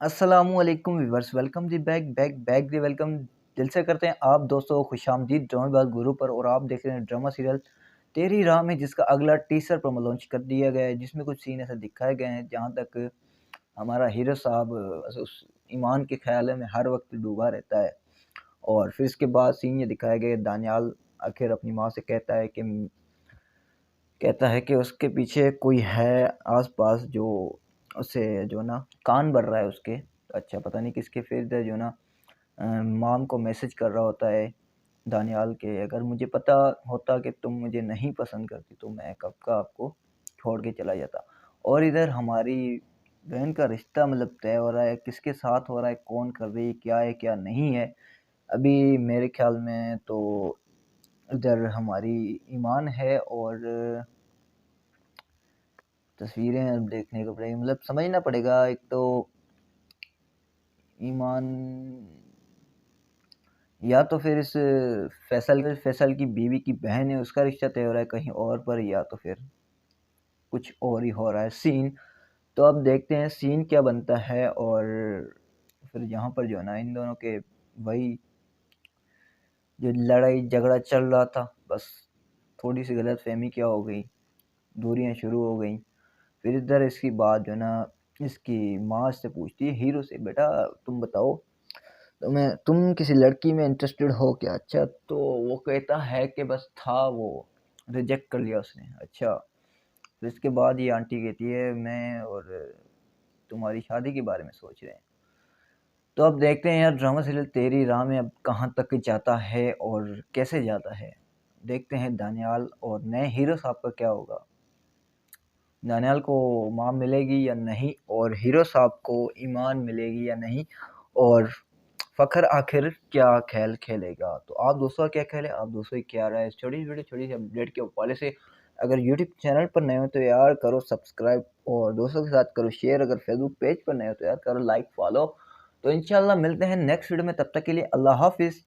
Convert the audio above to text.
अस्सलामुअलैकुम viewers, welcome जी back जी welcome दिल से करते हैं आप दोस्तों को खुशामदीद ड्रामेबाज गुरु पर। और आप देख रहे हैं ड्रामा सीरियल तेरी राह में, जिसका अगला टीजर प्रोमो लॉन्च कर दिया गया है, जिसमें कुछ सीन ऐसे दिखाए गए हैं जहां तक हमारा हीरो साहब उस ईमान के ख्याल में हर वक्त डूबा रहता है। और फिर इसके बाद सीन ये दिखाए गए, दानियाल आखिर अपनी माँ से कहता है कि उसके पीछे कोई है आस-पास जो उसे जो ना कान भर रहा है उसके। अच्छा पता नहीं किसके, फिर जो ना मॉम को मैसेज कर रहा होता है दानियाल के, अगर मुझे पता होता कि तुम मुझे नहीं पसंद करती तो मैं कब का आपको छोड़ के चला जाता। और इधर हमारी बहन का रिश्ता मतलब तय हो रहा है, किसके साथ हो रहा है, कौन कर रही है क्या नहीं है। अभी मेरे ख्याल में तो इधर हमारी ईमान है और तस्वीरें अब देखने को पड़ेगी, मतलब समझना पड़ेगा। एक तो ईमान या तो फिर इस फैसल की बीवी की बहन है, उसका रिश्ता तय हो रहा है कहीं और पर, या तो फिर कुछ और ही हो रहा है सीन। तो अब देखते हैं सीन क्या बनता है। और फिर यहाँ पर जो है ना इन दोनों के वही जो लड़ाई झगड़ा चल रहा था, बस थोड़ी सी गलतफहमी क्या हो गई, दूरियां शुरू हो गई। फिर इधर इसकी बात जो है ना इसकी माँ से पूछती है हीरो से, बेटा तुम बताओ, तुम किसी लड़की में इंटरेस्टेड हो क्या? अच्छा तो वो कहता है कि बस था, वो रिजेक्ट कर लिया उसने। अच्छा फिर इसके बाद ये आंटी कहती है मैं और तुम्हारी शादी के बारे में सोच रहे हैं। तो अब देखते हैं यार ड्रामा सीरियल तेरी राह में अब कहाँ तक जाता है और कैसे जाता है। देखते हैं दानियाल और नए हीरो साहब का क्या होगा, दानियाल को माँ मिलेगी या नहीं, और हीरो साहब को ईमान मिलेगी या नहीं, और फ़खर आखिर क्या खेल खेलेगा। तो आप दोस्तों का क्या ख्याल है, आप दोस्तों की क्या राय है इस छोटी सी अपडेट के हवाले से। अगर यूट्यूब चैनल पर नए हो तो यार करो सब्सक्राइब, और दोस्तों के साथ करो शेयर। अगर फेसबुक पेज पर नए हो तो यार करो लाइक फॉलो। तो इंशाल्लाह मिलते हैं नेक्स्ट वीडियो में, तब तक के लिए अल्लाह हाफिज़।